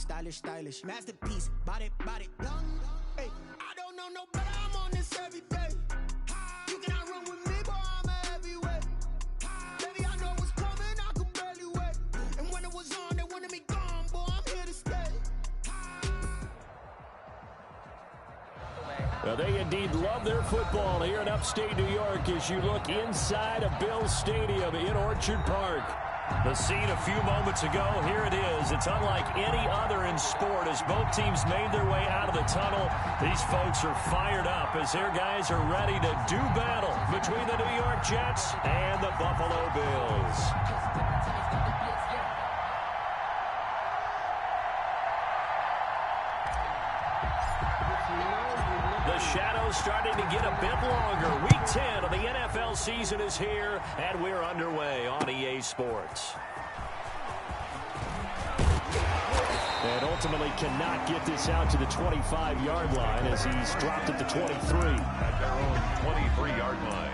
stylish, stylish. Masterpiece, body, young. Hey, I don't know no better, I'm on this every day. You cannot run with me, boy, I'm a heavyweight. Baby, I know what's coming, I could barely wait. And when it was on, they wanted me gone, boy, I'm here to stay. Well, they indeed love their football here in upstate New York as you look inside of Bills Stadium in Orchard Park. The scene a few moments ago, here it is. It's unlike any other in sport as both teams made their way out of the tunnel. These folks are fired up as their guys are ready to do battle between the New York Jets and the Buffalo Bills. The shadow's starting to get a bit longer. Week 10 of the NFL season is here, and we're underway on EA Sports. And ultimately cannot get this out to the 25-yard line as he's dropped at the 23. At their own 23-yard line.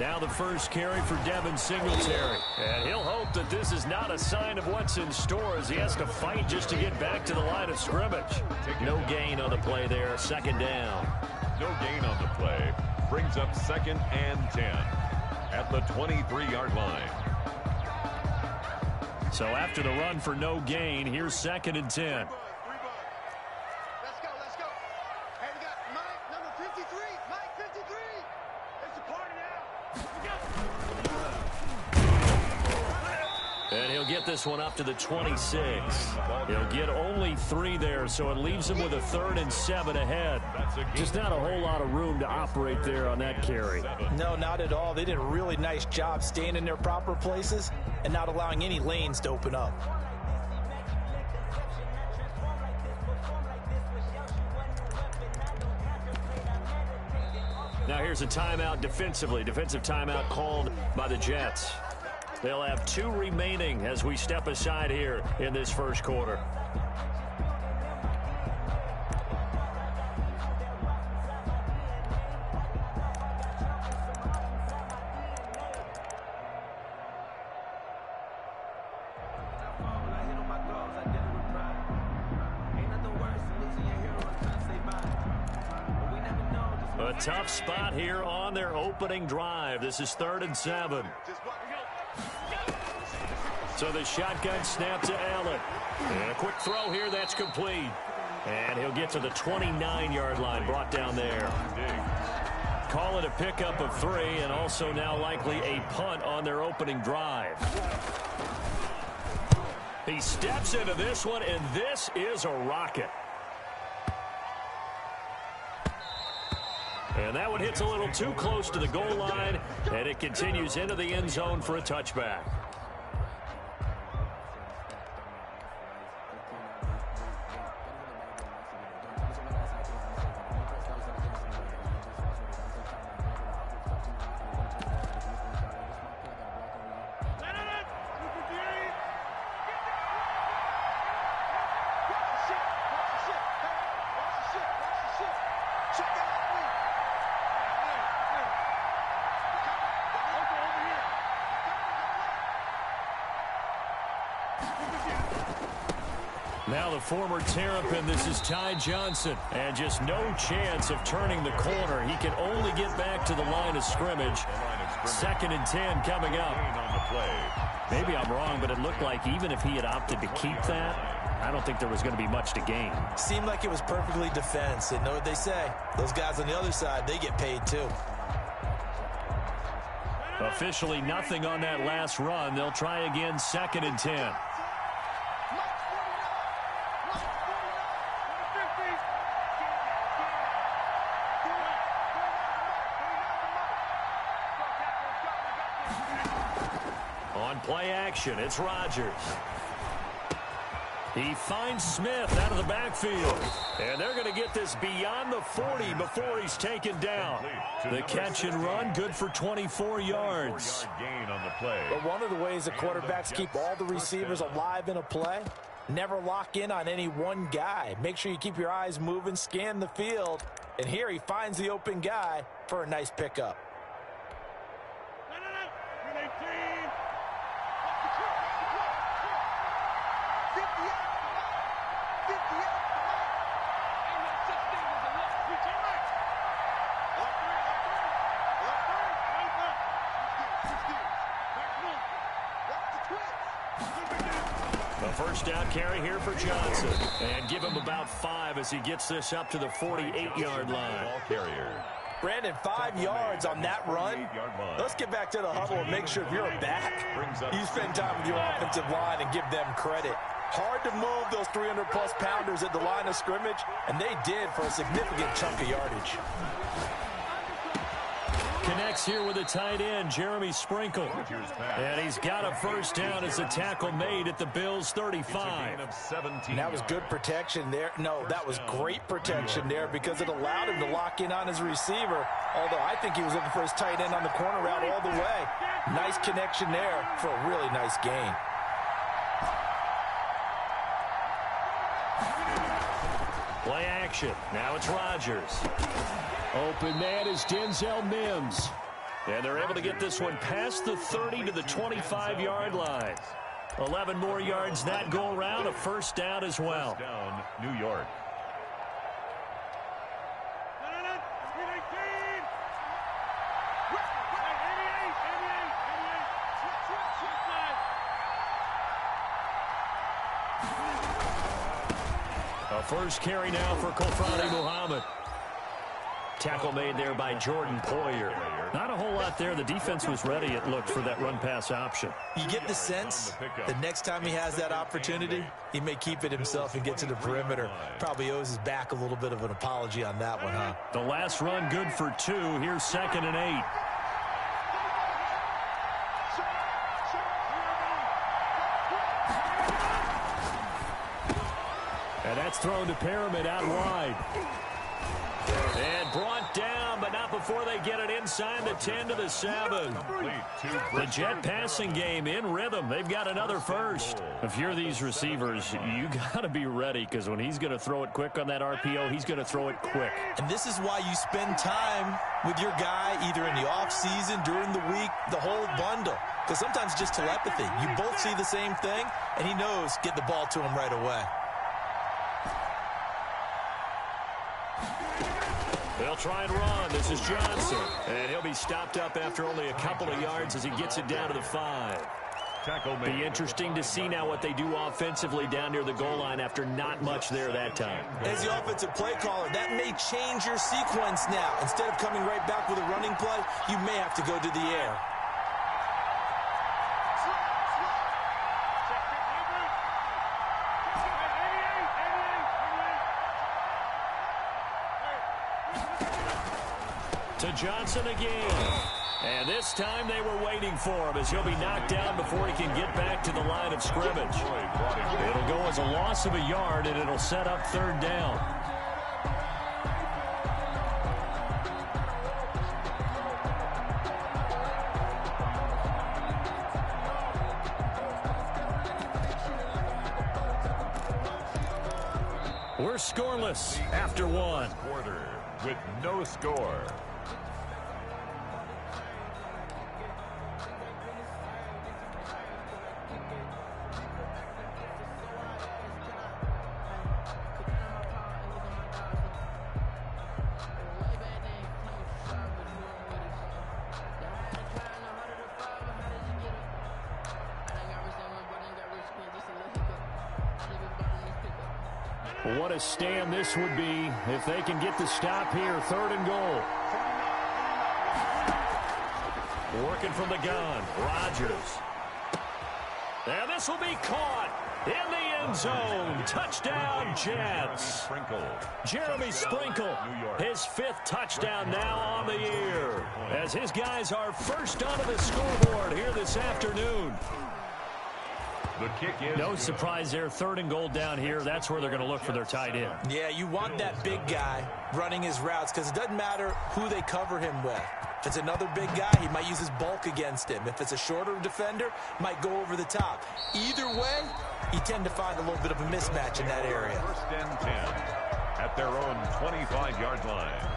Now the first carry for Devin Singletary. And he'll hope that this is not a sign of what's in store as he has to fight just to get back to the line of scrimmage. No gain on the play there, second down. No gain on the play. Brings up 2nd and 10 at the 23-yard line. So after the run for no gain, here's 2nd and 10. Let's go. Hey, we got Mike, number 53. Mike, 53. It's a party now. And he'll get this one up to the 26. He'll get only 3 there, so it leaves him with a 3rd and 7 ahead. Just not a whole lot of room to operate there on that carry. No, not at all. They did a really nice job staying in their proper places and not allowing any lanes to open up. Now here's a timeout defensively. Defensive timeout called by the Jets. They'll have 2 remaining as we step aside here in this first quarter. A tough spot here on their opening drive. This is 3rd and 7. So the shotgun snap to Allen. And a quick throw here, that's complete. And he'll get to the 29-yard line, brought down there. Call it a pickup of 3, and also now likely a punt on their opening drive. He steps into this one, and this is a rocket. And that one hits a little too close to the goal line, and it continues into the end zone for a touchback. Now the former Terrapin, this is Ty Johnson. And just no chance of turning the corner. He can only get back to the line of scrimmage. 2nd and 10 coming up. Maybe I'm wrong, but it looked like even if he had opted to keep that, I don't think there was going to be much to gain. Seemed like it was perfectly defense. And know what they say? Those guys on the other side, they get paid too. Officially nothing on that last run. They'll try again, 2nd and 10. On play action, it's Rodgers. He finds Smith out of the backfield. And they're going to get this beyond the 40 before he's taken down. The catch and run, good for 24 yards. Gain on the play. But one of the ways the quarterbacks keep all the receivers alive in a play, never lock in on any one guy. Make sure you keep your eyes moving, scan the field. And here he finds the open guy for a nice pickup. First down carry here for Johnson. And give him about 5 as he gets this up to the 48-yard line. Ball carrier. Brandon, 5 yards on that run. Let's get back to the huddle and make sure if you're a back, you spend time with your offensive line and give them credit. Hard to move those 300-plus pounders at the line of scrimmage, and they did for a significant chunk of yardage. Connects here with a tight end, Jeremy Sprinkle. And he's got a first down as the tackle made at the Bills' 35. And that was good protection there. No, that was great protection there because it allowed him to lock in on his receiver, although I think he was looking for his tight end on the corner route all the way. Nice connection there for a really nice gain. Play action. Now it's Rodgers. Open man is Denzel Mims. And they're able to get this one past the 30 to the 25-yard line. 11 more yards that go around, a first down as well. First down, New York. A first carry now for Kofrani Muhammad. Tackle made there by Jordan Poyer. Not a whole lot there. The defense was ready, it looked, for that run-pass option. You get the sense the next time he has that opportunity, he may keep it himself and get to the perimeter. Probably owes his back a little bit of an apology on that one, huh? The last run good for 2. Here's 2nd and 8. And that's thrown to Pyramid out wide. And brought down, but not before they get it inside the 10 to the 7. The Jet passing game in rhythm. They've got another first. If you're these receivers, you got to be ready because when he's going to throw it quick on that RPO, he's going to throw it quick. And this is why you spend time with your guy either in the offseason, during the week, the whole bundle. Because sometimes just telepathy. You both see the same thing, and he knows get the ball to him right away. They'll try and run. This is Johnson. And he'll be stopped up after only a couple of yards as he gets it down to the 5. Be interesting to see now what they do offensively down near the goal line after not much there that time. As the offensive play caller, that may change your sequence now. Instead of coming right back with a running play, you may have to go to the air. To Johnson again. And this time they were waiting for him as he'll be knocked down before he can get back to the line of scrimmage. It'll go as a loss of a yard, and it'll set up 3rd down. We're scoreless after 1. Quarter with no score. What a stand this would be if they can get the stop here. 3rd and goal. Working from the gun. Rodgers. And this will be caught in the end zone. Touchdown, Jets. Jeremy Sprinkle, his 5th touchdown now on the year, as his guys are first onto the scoreboard here this afternoon. The kick is no surprise there. 3rd and goal down here. That's where they're going to look for their tight end. Yeah, you want that big guy running his routes because it doesn't matter who they cover him with. If it's another big guy, he might use his bulk against him. If it's a shorter defender, might go over the top. Either way, you tend to find a little bit of a mismatch in that area. 1st and 10 at their own 25-yard line.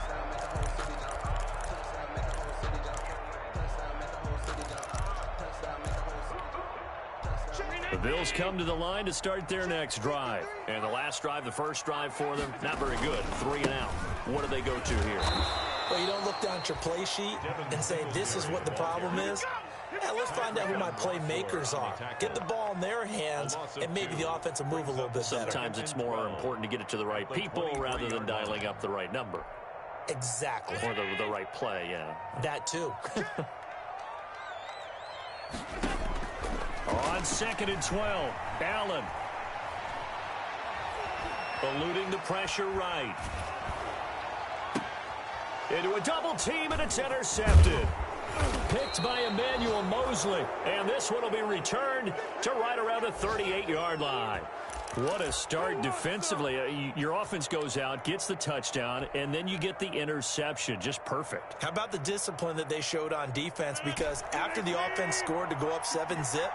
The Bills come to the line to start their next drive. And the last drive, the first drive for them, not very good. 3 and out. What do they go to here? Well, you don't look down at your play sheet and say, this is what the problem is. Yeah, let's find out who my playmakers are. Get the ball in their hands, and maybe the offense will move a little bit better. Sometimes it's more important to get it to the right people rather than dialing up the right number. Exactly. Or the right play, yeah. That too. On 2nd and 12, Allen. Eluding the pressure right. Into a double team, and it's intercepted. Picked by Emmanuel Mosley. And this one will be returned to right around the 38-yard line. What a start defensively. Your offense goes out, gets the touchdown, and then you get the interception. Just perfect. How about the discipline that they showed on defense? Because after the offense scored to go up 7-zip,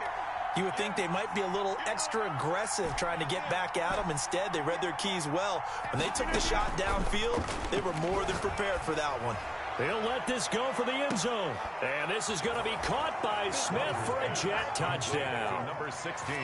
you would think they might be a little extra aggressive trying to get back at them. Instead, they read their keys well. When they took the shot downfield, they were more than prepared for that one. They'll let this go for the end zone. And this is going to be caught by Smith for a jet touchdown. Number 16.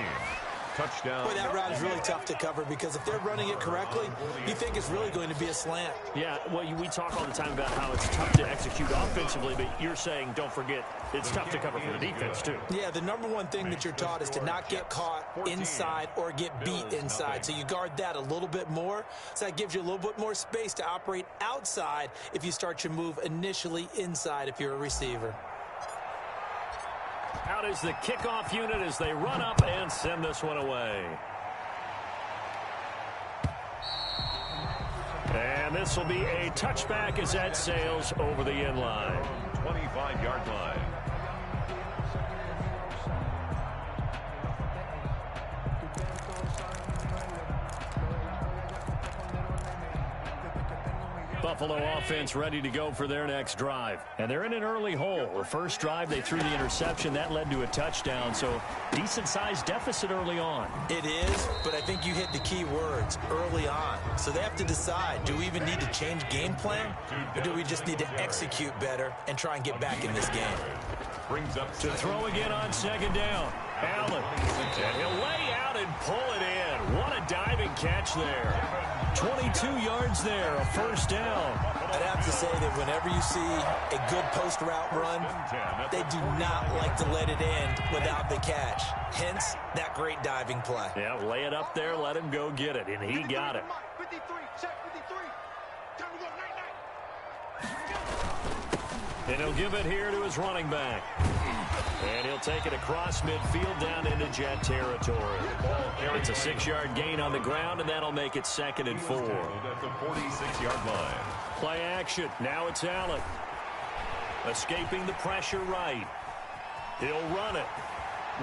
Touchdown. Boy, that route is really tough to cover because if they're running it correctly, you think it's really going to be a slant. Yeah, well, we talk all the time about how it's tough to execute offensively, but you're saying, don't forget, it's tough to cover for the defense, too. Yeah, the number one thing that you're taught is to not get caught inside or get beat inside. So you guard that a little bit more. So that gives you a little bit more space to operate outside if you start your move initially inside if you're a receiver. Out is the kickoff unit as they run up and send this one away. And this will be a touchback as that sails over the end line. 25-yard line. Buffalo offense ready to go for their next drive. And they're in an early hole. The first drive, they threw the interception. That led to a touchdown, so decent-sized deficit early on. It is, but I think you hit the key words, early on. So they have to decide, do we even need to change game plan, or do we just need to execute better and try and get back in this game? Brings up to throw again on 2nd down. Allen. And he'll lay out and pull it in. What a diving catch there. 22 yards there, a first down. I'd have to say that whenever you see a good post route run, they do not like to let it end without the catch. Hence, that great diving play. Yeah, lay it up there, let him go get it, and he got it. 53, check 53. Time to go, night. And he'll give it here to his running back. And he'll take it across midfield down into jet territory. It's a 6-yard gain on the ground, and that'll make it 2nd and 4. At the 46-yard line. Play action. Now it's Allen. Escaping the pressure right. He'll run it.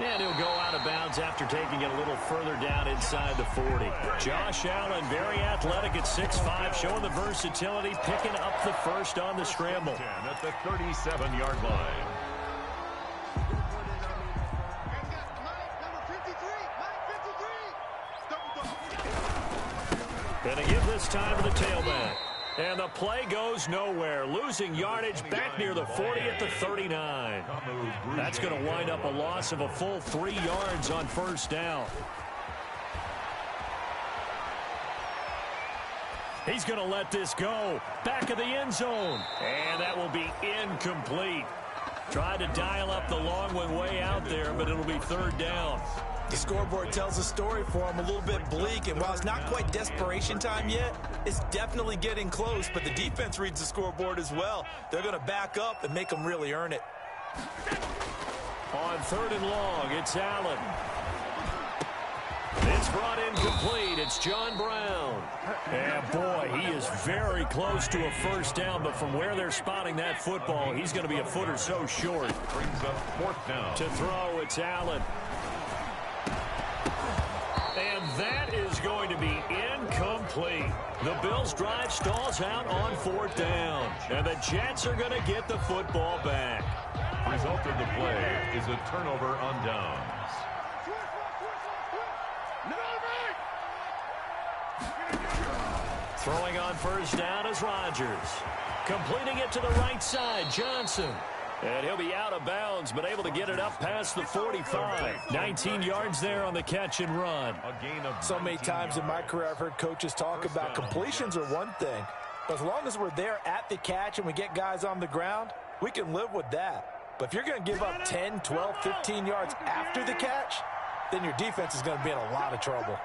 And he'll go out of bounds after taking it a little further down inside the 40. Josh Allen, very athletic at 6'5", showing the versatility, picking up the first on the scramble. At the 37-yard line. And they give this time to the tailback. And the play goes nowhere. Losing yardage back near the 40 at the 39. That's going to wind up a loss of a full 3 yards on first down. He's going to let this go. Back of the end zone. And that will be incomplete. Tried to dial up the long one way out there, but it'll be 3rd down. The scoreboard tells a story for him, a little bit bleak, and while it's not quite desperation time yet, it's definitely getting close, but the defense reads the scoreboard as well. They're going to back up and make them really earn it. On 3rd and long, it's Allen. It's brought in complete. It's John Brown. And, boy, he is very close to a first down, but from where they're spotting that football, he's going to be a foot or so short. Brings up 4th down. To throw, it's Allen. This drive stalls out on 4th down. And the Jets are going to get the football back. Result of the play is a turnover on downs. Throwing on 1st down is Rodgers. Completing it to the right side, Johnson. And he'll be out of bounds, but able to get it up past the 45. 19 yards there on the catch and run. So many times in my career I've heard coaches talk about completions are one thing. But as long as we're there at the catch and we get guys on the ground, we can live with that. But if you're going to give up 10, 12, 15 yards after the catch, then your defense is going to be in a lot of trouble.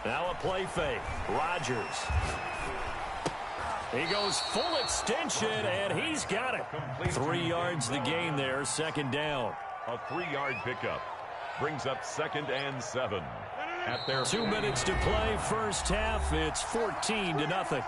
Now a play fake. Rodgers. He goes full extension, and he's got it. 3 yards the gain there, 2nd down. A 3-yard pickup brings up 2nd and 7. At their 2 minutes to play, 1st half. It's 14-0.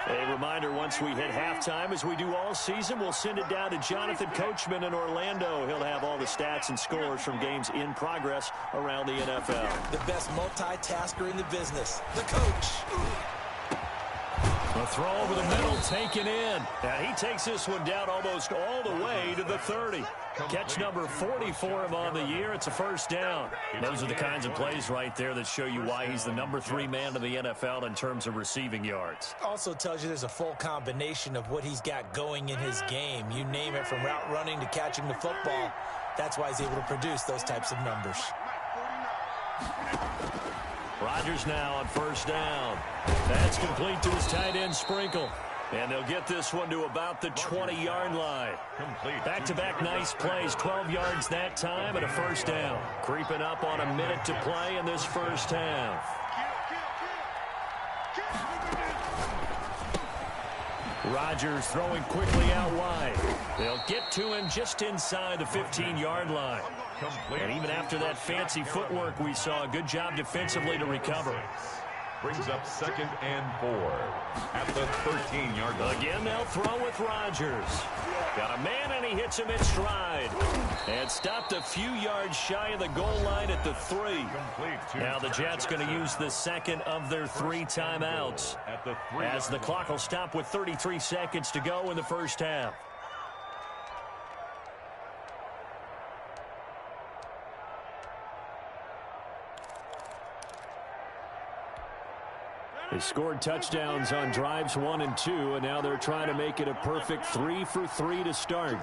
A reminder, once we hit halftime, as we do all season, we'll send it down to Jonathan Coachman in Orlando. He'll have all the stats and scores from games in progress around the NFL. The best multitasker in the business, the coach. A throw over the middle, taken in. And he takes this one down almost all the way to the 30. Catch number 40 for him on the year. It's a 1st down. Those are the kinds of plays right there that show you why he's the number 3 man in the NFL in terms of receiving yards. Also tells you there's a full combination of what he's got going in his game. You name it, from route running to catching the football. That's why he's able to produce those types of numbers. Rodgers now on 1st down. That's complete to his tight end, Sprinkle. And they'll get this one to about the 20-yard line. Back-to-back nice plays, 12 yards that time and a 1st down. Creeping up on a minute to play in this 1st half. Rodgers throwing quickly out wide. They'll get to him just inside the 15-yard line. And even after that fancy footwork we saw, a good job defensively to recover. Brings up 2nd and 4 at the 13-yard line. Again, they'll throw with Rodgers. Got a man, and he hits him in stride. And stopped a few yards shy of the goal line at the 3. Now the Jets going to use the 2nd of their 3 timeouts, as the clock will stop with 33 seconds to go in the 1st half. They scored touchdowns on drives 1 and 2, and now they're trying to make it a perfect 3 for 3 to start.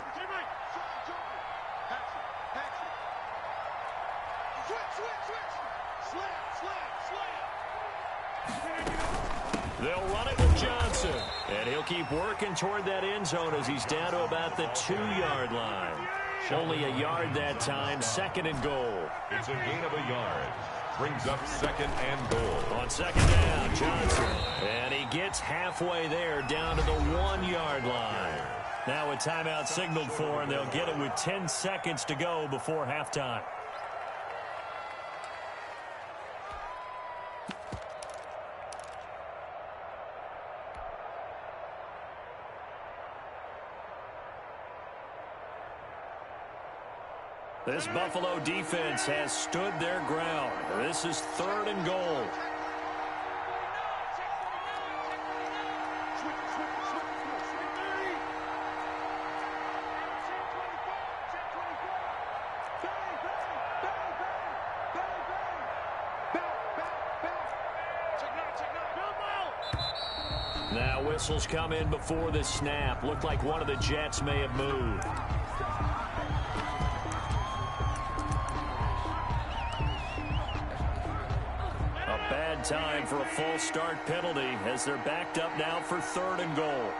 They'll run it with Johnson, and he'll keep working toward that end zone as he's down to about the 2-yard line. Only a yard that time, 2nd and goal. It's a gain of a yard. Brings up 2nd and goal. On 2nd down, Johnson. And he gets halfway there, down to the 1-yard line. Now a timeout signaled for, and they'll get it with 10 seconds to go before halftime. This Buffalo defense has stood their ground. This is 3rd and goal. Now whistles come in before the snap. Looked like one of the Jets may have moved. Bad time for a false start penalty as they're backed up now for 3rd and goal.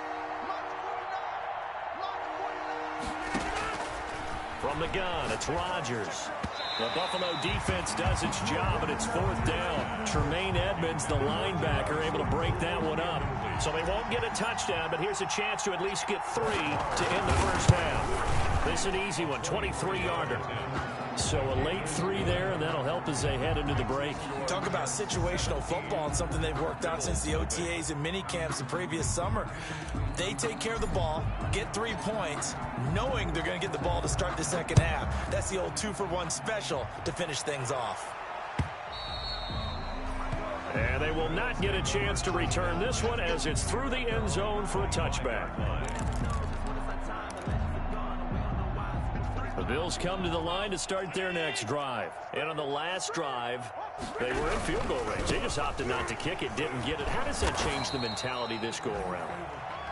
From the gun, it's Rodgers. The Buffalo defense does its job, and it's 4th down. Tremaine Edmonds, the linebacker, able to break that one up. So they won't get a touchdown, but here's a chance to at least get 3 to end the 1st half. This is an easy one, 23-yarder. So a late 3 there, and that'll help as they head into the break. Talk about situational football and something they've worked on since the OTAs and mini camps the previous summer. They take care of the ball, get 3 points, knowing they're going to get the ball to start the second half. That's the old 2-for-1 special to finish things off. And they will not get a chance to return this one as it's through the end zone for a touchback. The Bills come to the line to start their next drive. And on the last drive, they were in field goal range. They just opted not to kick it, didn't get it. How does that change the mentality this go around?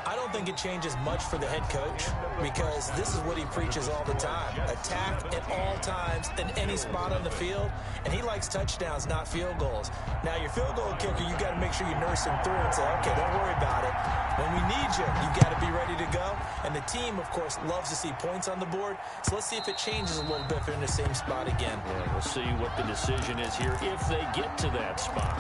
I don't think it changes much for the head coach because this is what he preaches all the time. Attack at all times in any spot on the field, and he likes touchdowns, not field goals. Now, your field goal kicker, you got to make sure you nurse him through and say, okay, don't worry about it. When we need you, you got to be ready to go. And the team, of course, loves to see points on the board. So let's see if it changes a little bit if they're in the same spot again. Yeah, we'll see what the decision is here if they get to that spot.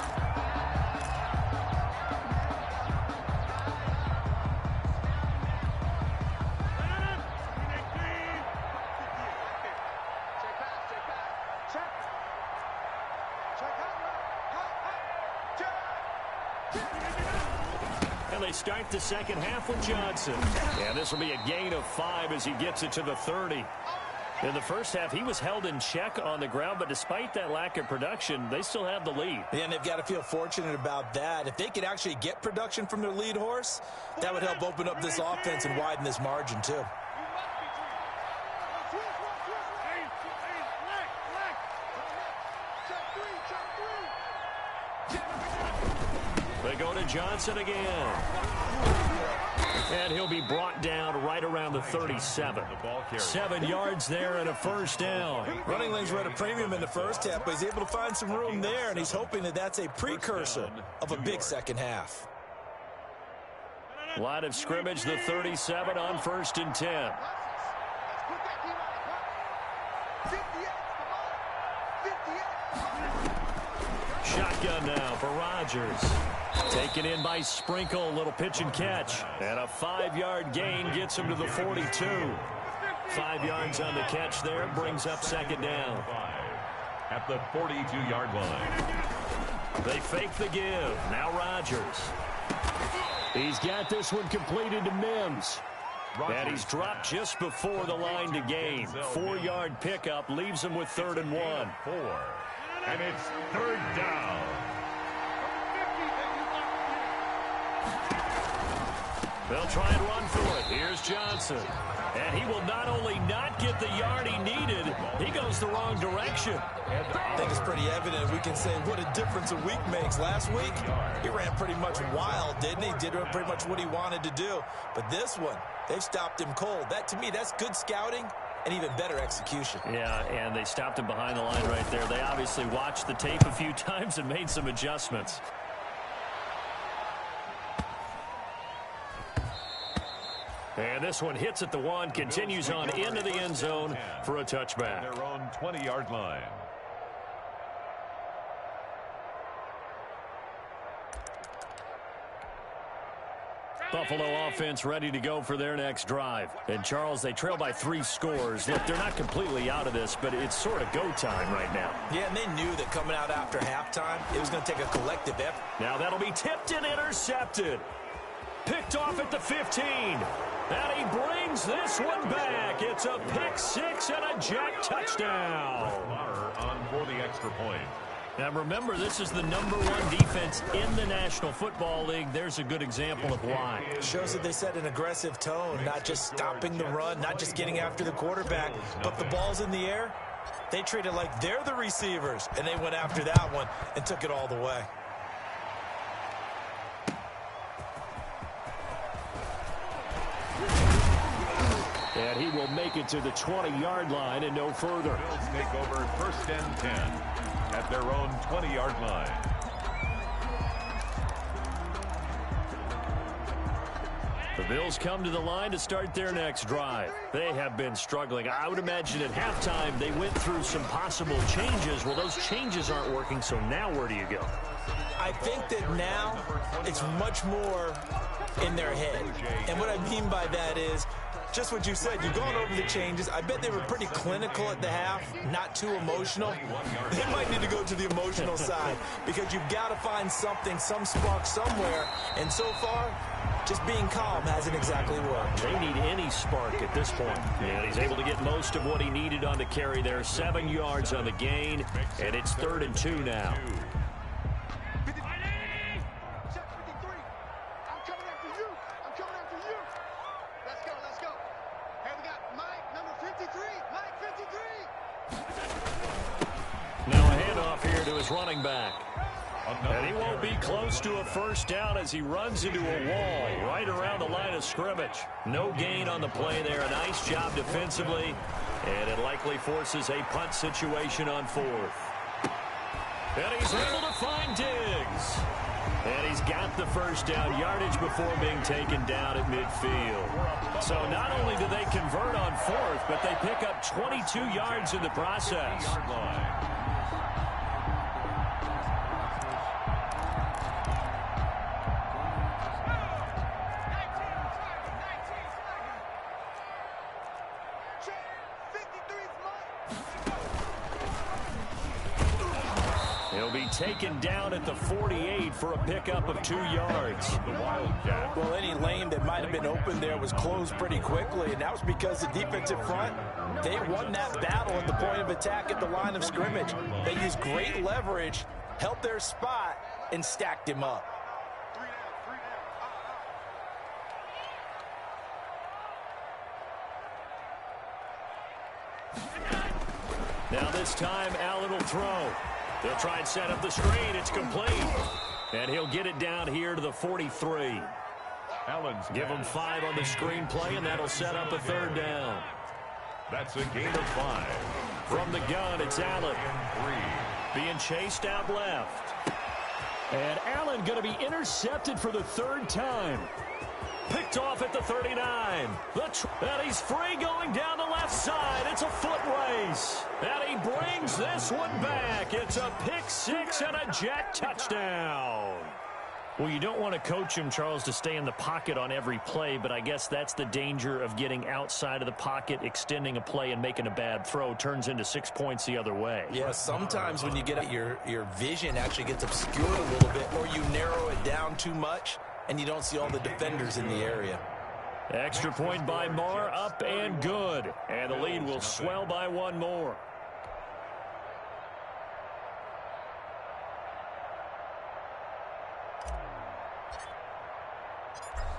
And they start the second half with Johnson. And this will be a gain of 5 as he gets it to the 30. In the first half, he was held in check on the ground, but despite that lack of production, they still have the lead. Yeah, and they've got to feel fortunate about that. If they could actually get production from their lead horse, that would help open up this offense and widen this margin, too. They go to Johnson again. And he'll be brought down right around the 37. 7 yards there and a first down. Running lanes were at a premium in the first half, but he's able to find some room there, and he's hoping that that's a precursor of a big second half. Line of scrimmage, the 37 on 1st and 10. Shotgun now for Rodgers. Taken in by Sprinkle, a little pitch and catch. And a 5-yard gain gets him to the 42. 5 yards on the catch there, brings up second down. At the 42-yard line. They fake the give. Now Rodgers. He's got this one completed to Mims. And he's dropped just before the line to gain. 4-yard pickup leaves him with 3rd and 1. 4. And it's 3rd down. They'll try and run for it. Here's Johnson. And he will not only not get the yard he needed, he goes the wrong direction. I think it's pretty evident. We can say what a difference a week makes. Last week, he ran pretty much wild, didn't he? Did pretty much what he wanted to do. But this one, they've stopped him cold. That, to me, that's good scouting and even better execution. Yeah, and they stopped him behind the line right there. They obviously watched the tape a few times and made some adjustments. And this one hits at the 1, continues on into the end zone for a touchback. Their own 20-yard line. Buffalo offense ready to go for their next drive. And, Charles, they trail by 3 scores. Look, they're not completely out of this, but it's sort of go time right now. Yeah, and they knew that coming out after halftime, it was going to take a collective effort. Now that'll be tipped and intercepted. Picked off at the 15. And he brings this one back. It's a pick 6 and a Jack touchdown. On for the extra point. Now remember, this is the #1 defense in the National Football League. There's a good example of why. It shows that they set an aggressive tone, not just stopping the run, not just getting after the quarterback, but the ball's in the air. They treat it like they're the receivers, and they went after that one and took it all the way. And he will make it to the 20-yard line and no further. Bills take over 1st and 10 at their own 20-yard line. The Bills come to the line to start their next drive. They have been struggling. I would imagine at halftime they went through some possible changes. Well, those changes aren't working, so now where do you go? I think that now it's much more in their head. And what I mean by that is just what you said. You've gone over the changes. I bet they were pretty clinical at the half, not too emotional. They might need to go to the emotional side because you've got to find something, some spark somewhere. And so far, just being calm hasn't exactly worked. They need any spark at this point. And he's able to get most of what he needed on the carry there. 7 yards on the gain, and it's 3rd and 2 now. Running back. And he won't be close to a first down as he runs into a wall right around the line of scrimmage. No gain on the play there. A nice job defensively. And it likely forces a punt situation on 4th. And he's able to find Diggs. And he's got the first down yardage before being taken down at midfield. So not only do they convert on 4th, but they pick up 22 yards in the process. Taken down at the 48 for a pickup of 2 yards. Well, any lane that might have been open there was closed pretty quickly, and that was because the defensive front, they won that battle at the point of attack at the line of scrimmage. They used great leverage, held their spot, and stacked him up. Now this time, Allen will throw. They'll try and set up the screen. It's complete. And he'll get it down here to the 43. Give him 5 on the screen play, and that'll set up a 3rd down. That's a gain of 5. From the gun, it's Allen. Being chased out left. And Allen going to be intercepted for the 3rd time. Picked off at the 39. And he's free going down the left side. It's a foot race. And he brings this one back. It's a pick 6 and a Jet touchdown. Well, you don't want to coach him, Charles, to stay in the pocket on every play, but I guess that's the danger of getting outside of the pocket, extending a play, and making a bad throw. Turns into 6 points the other way. Yeah, sometimes when you get it, your vision actually gets obscured a little bit, or you narrow it down too much, and you don't see all the defenders in the area. Extra point by Marr, up and good. And the lead will swell by 1 more.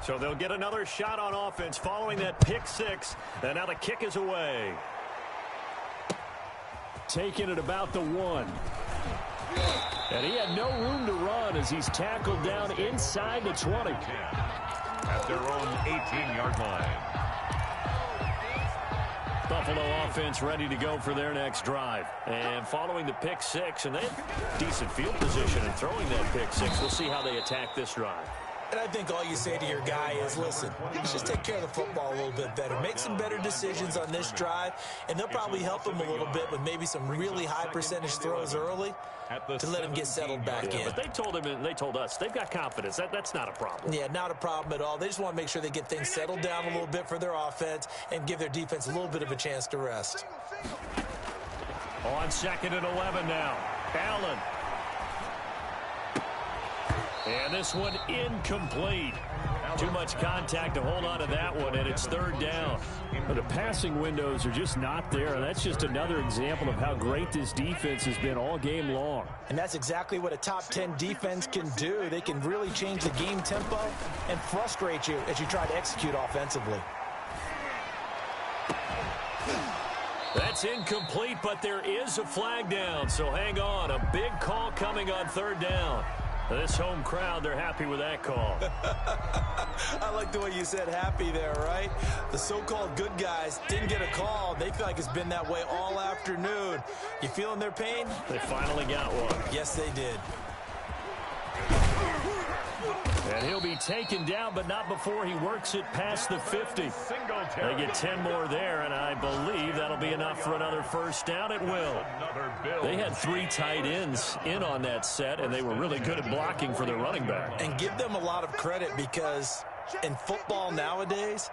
So they'll get another shot on offense following that pick 6. And now the kick is away. Taking it about the 1. And he had no room to run as he's tackled down inside the 20. At their own 18-yard line. Buffalo offense ready to go for their next drive. And following the pick 6, and they have decent field position in throwing that pick 6. We'll see how they attack this drive. And I think all you say to your guy is, listen, let's just take care of the football a little bit better. Make some better decisions on this drive, and they'll probably help him a little bit with maybe some really high percentage throws early to let him get settled back in. But they told him and they told us they've got confidence. That's not a problem. Yeah, not a problem at all. They just want to make sure they get things settled down a little bit for their offense and give their defense a little bit of a chance to rest. On 2nd and 11 now. Allen. And this one incomplete. Too much contact to hold on to that one, and it's 3rd down. But the passing windows are just not there, and that's just another example of how great this defense has been all game long. And that's exactly what a top 10 defense can do. They can really change the game tempo and frustrate you as you try to execute offensively. That's incomplete, but there is a flag down, so hang on. A big call coming on 3rd down. This home crowd, they're happy with that call. I like the way you said happy there, right? The so-called good guys didn't get a call. They feel like it's been that way all afternoon. You feeling their pain? They finally got one. Yes, they did. And he'll be taken down, but not before he works it past the 50. They get 10 more there, and I believe that'll be enough for another first down. It will. They had 3 tight ends in on that set, and they were really good at blocking for their running back. And give them a lot of credit because in football nowadays,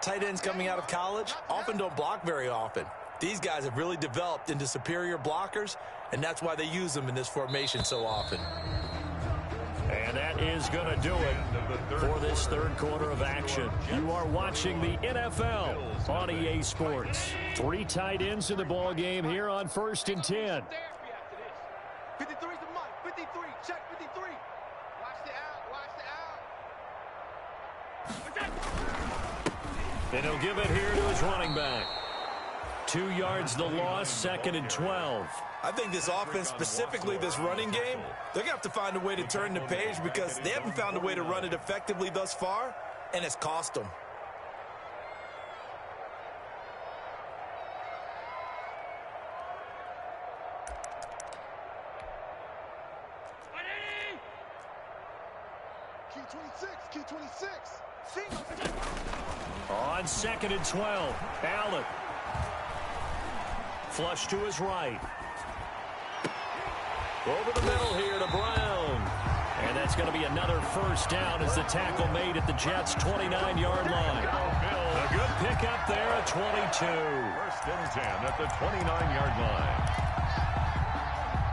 Tight ends coming out of college often don't block very often. These guys have really developed into superior blockers, and that's why they use them in this formation so often. And that is going to do it for this third quarter of action. You are watching the NFL on EA Sports. 3 tight ends in the ball game here on 1st and 10. 53's the mark. 53. Check 53. Watch the out. Watch the out. And he'll give it here to his running back. 2 yards the loss, 2nd and 12. I think this offense, specifically this running game, they're going to have to find a way to turn the page because they haven't found a way to run it effectively thus far, and it's cost them. Q26. On 2nd and 12, Allen. Flush to his right. Over the middle here to Brown. And that's going to be another first down as the tackle made at the Jets' 29-yard line. A good pickup there at 22. 1st and 10 at the 29-yard line.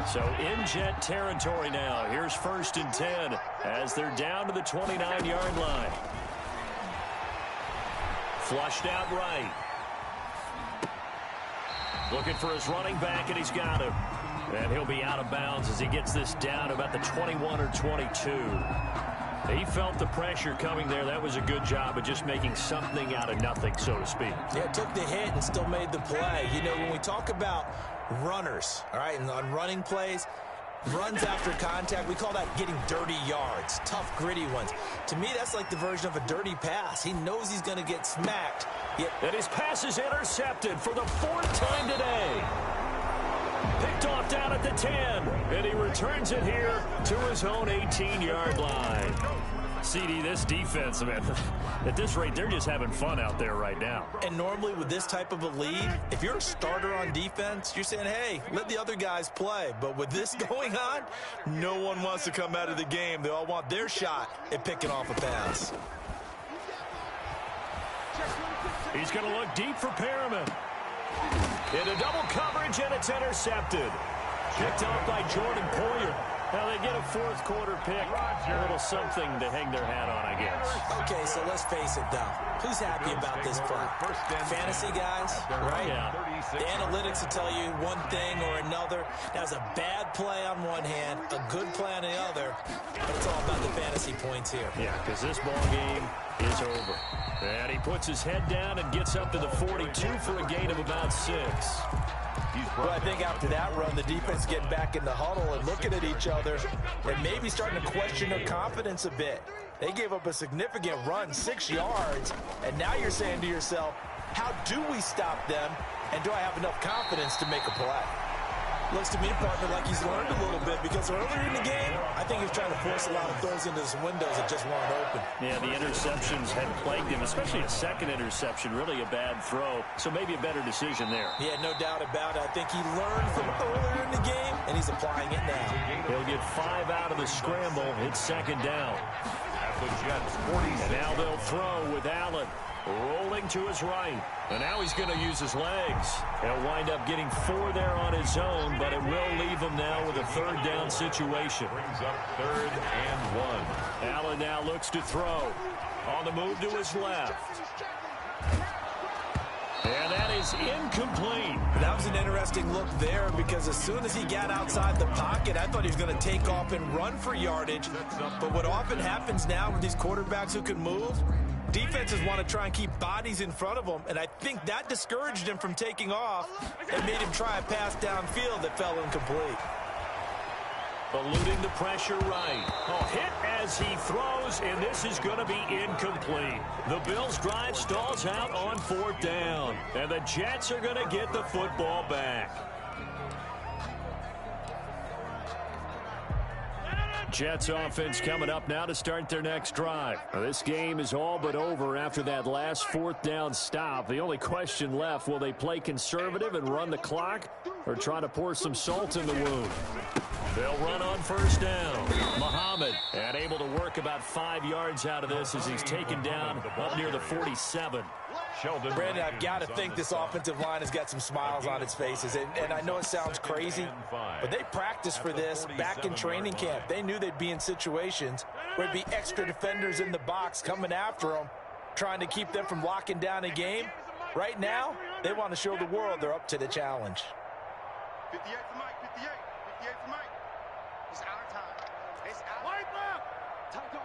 So in Jet territory now. Here's 1st and 10 as they're down to the 29-yard line. Flushed out right. Looking for his running back, and he's got him. And he'll be out of bounds as he gets this down about the 21 or 22. He felt the pressure coming there. That was a good job of just making something out of nothing, so to speak. Yeah, took the hit and still made the play. You know, when we talk about runners, all right, and on running plays, runs after contact, we call that getting dirty yards, tough, gritty ones. To me, that's like the version of a dirty pass. He knows he's going to get smacked. And his pass is intercepted for the 4th time today. Picked off down at the 10, and he returns it here to his own 18-yard line. CD, this defense, man, at this rate, they're just having fun out there right now. And normally with this type of a lead, if you're a starter on defense, you're saying, hey, let the other guys play. But with this going on, no one wants to come out of the game. They all want their shot at picking off a pass. He's going to look deep for Perriman. Into double coverage, and it's intercepted. Picked off by Jordan Poyer. Now they get a 4th quarter pick. A little something to hang their hat on, I guess. Okay, so let's face it, though. Who's happy about this play? Fantasy guys, right? Yeah. The analytics will tell you one thing or another. That was a bad play on one hand, a good play on the other, but it's all about the fantasy points here. Yeah, because this ball game is over. And he puts his head down and gets up to the 42 for a gain of about 6. Well, I think after that run, the defense getting back in the huddle and looking at each other and maybe starting to question their confidence a bit. They gave up a significant run, 6 yards, and now you're saying to yourself, how do we stop them, and do I have enough confidence to make a play? Looks to me, partner, like he's learned a little bit because earlier in the game, I think he was trying to force a lot of throws into some windows that just weren't open. Yeah, the interceptions had plagued him, especially a second interception, really a bad throw. So maybe a better decision there. Yeah, no doubt about it. I think he learned from earlier in the game, and he's applying it now. He'll get 5 out of the scramble. It's 2nd down. At the Jets' 46. And now they'll throw with Allen rolling to his right. And now he's going to use his legs. He'll wind up getting 4 there on his own, but it will leave him now with a 3rd down situation. Brings up 3rd and 1. Allen now looks to throw. On the move to his left. And that is incomplete. That was an interesting look there because as soon as he got outside the pocket, I thought he was going to take off and run for yardage. But what often happens now with these quarterbacks who can move, defenses want to try and keep bodies in front of them, and I think that discouraged him from taking off and made him try a pass downfield that fell incomplete. Eluding the pressure right. Oh, hit as he throws, and this is going to be incomplete. The Bills' drive stalls out on 4th down, and the Jets are going to get the football back. Jets offense coming up now to start their next drive. Now, this game is all but over after that last 4th down stop. The only question left, will they play conservative and run the clock or try to pour some salt in the wound? They'll run on first down. Muhammad, and able to work about 5 yards out of this as he's taken down up near the 47. Brandon, I've got to think this offensive line has got some smiles on its faces. And I know it sounds crazy, but they practiced for this back in training camp. They knew they'd be in situations where there'd be extra defenders in the box coming after them, trying to keep them from locking down a game. Right now, they want to show the world they're up to the challenge. 58 for Mike, 58. 58 for Mike. It's out of time. It's out. Wipe up! Tight go.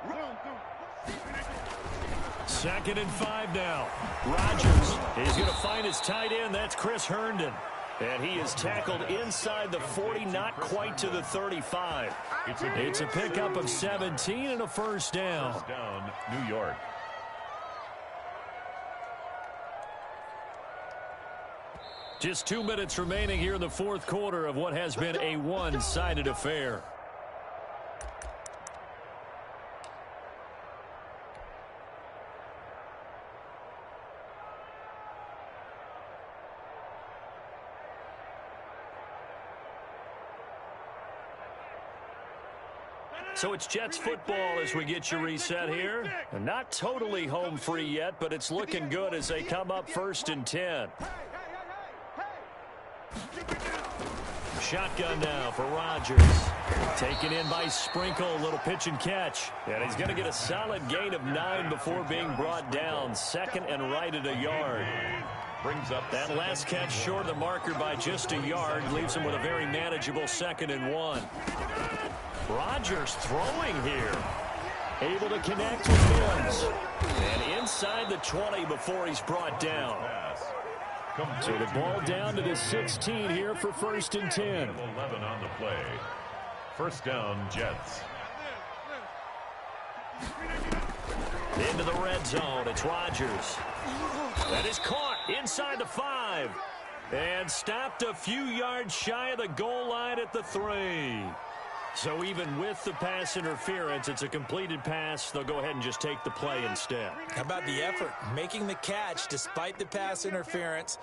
Run through. 2nd and 5 now. Rodgers is going to find his tight end. That's Chris Herndon. And he is tackled inside the 40, not quite to the 35. It's a pickup of 17 and a first down. First down, New York. Just 2 minutes remaining here in the fourth quarter of what has been a one-sided affair. So it's Jets football as we get you reset here. And not totally home free yet, but it's looking good as they come up 1st and 10. Shotgun now for Rodgers. Taken in by Sprinkle, a little pitch and catch. And he's going to get a solid gain of 9 before being brought down. 2nd and right at a yard. Brings up that last catch short of the marker by just a yard. Leaves him with a very manageable 2nd and 1. Rodgers throwing here. Able to connect with Mims. And inside the 20 before he's brought down. So the ball down to the 16 here for 1st and 10. 11 on the play. First down, Jets. Into the red zone. It's Rodgers. That is caught inside the 5. And stopped a few yards shy of the goal line at the 3. So even with the pass interference, it's a completed pass. They'll go ahead and just take the play instead. How about the effort? Making the catch despite the pass interference.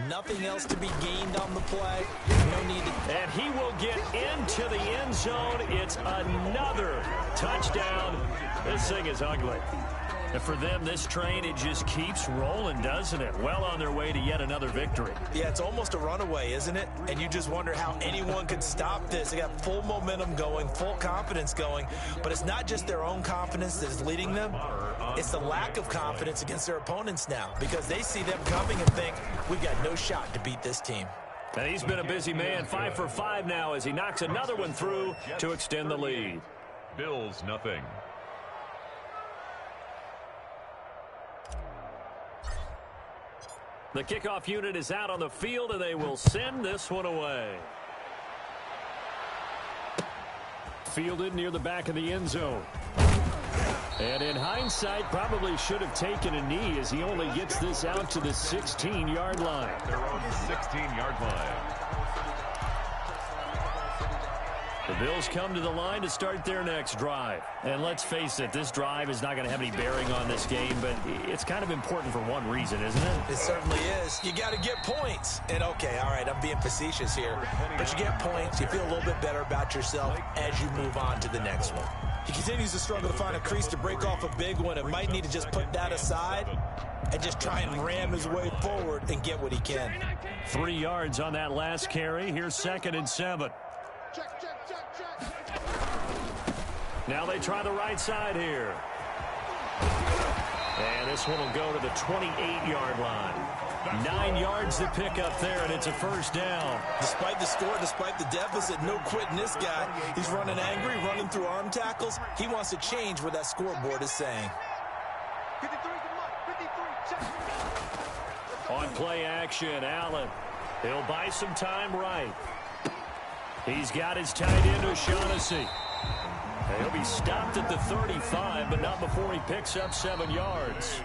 Nothing else to be gained on the play. No need to... And he will get into the end zone. It's another touchdown. This thing is ugly. And for them, this train, it just keeps rolling, doesn't it? Well on their way to yet another victory. Yeah, it's almost a runaway, isn't it? And you just wonder how anyone could stop this. They got full momentum going, full confidence going. But it's not just their own confidence that is leading them. It's the lack of confidence against their opponents now, because they see them coming and think, we've got no shot to beat this team. And he's been a busy man, 5 for 5 now as he knocks another one through to extend the lead. Bills, nothing. The kickoff unit is out on the field, and they will send this one away. Fielded near the back of the end zone. And in hindsight, probably should have taken a knee as he only gets this out to the 16-yard line. They're on the 16-yard line. The Bills come to the line to start their next drive. And let's face it, this drive is not going to have any bearing on this game, but it's kind of important for one reason, isn't it? It certainly is. You got to get points. And, okay, all right, I'm being facetious here. But you get points, you feel a little bit better about yourself as you move on to the next one. He continues to struggle to find a crease to break off a big one and might need to just put that aside and just try and ram his way forward and get what he can. 3 yards on that last carry. Here's 2nd and 7. Check. Now they try the right side here. And this one will go to the 28-yard line. 9 yards to pick up there, and it's a first down. Despite the score, despite the deficit, no quitting this guy. He's running angry, running through arm tackles. He wants to change what that scoreboard is saying. 53 to Mike, 53, check. On play action, Allen. He'll buy some time right. He's got his tight end, O'Shaughnessy. He'll be stopped at the 35, but not before he picks up 7 yards.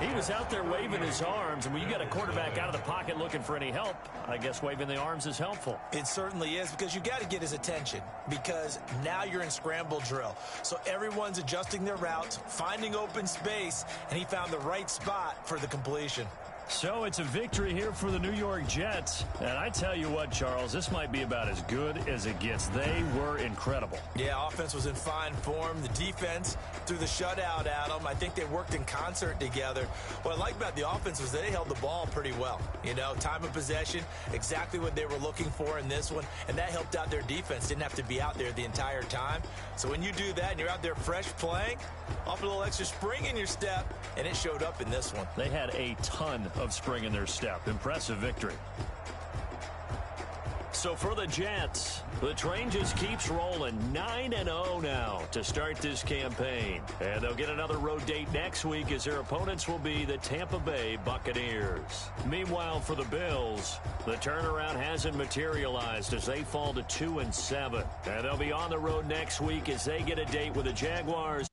He was out there waving his arms, and when you got a quarterback out of the pocket looking for any help, I guess waving the arms is helpful. It certainly is, because you got to get his attention, because now you're in scramble drill. So everyone's adjusting their routes, finding open space, and he found the right spot for the completion. So it's a victory here for the New York Jets. And I tell you what, Charles, this might be about as good as it gets. They were incredible. Yeah, offense was in fine form. The defense threw the shutout at them. I think they worked in concert together. What I like about the offense was they held the ball pretty well. You know, time of possession, exactly what they were looking for in this one. And that helped out their defense. Didn't have to be out there the entire time. So when you do that and you're out there fresh playing, off a little extra spring in your step, and it showed up in this one. They had a ton of spring in their step. Impressive victory. So for the Jets, the train just keeps rolling. 9-0 now to start this campaign. And they'll get another road date next week as their opponents will be the Tampa Bay Buccaneers. Meanwhile, for the Bills, the turnaround hasn't materialized as they fall to 2-7. And they'll be on the road next week as they get a date with the Jaguars.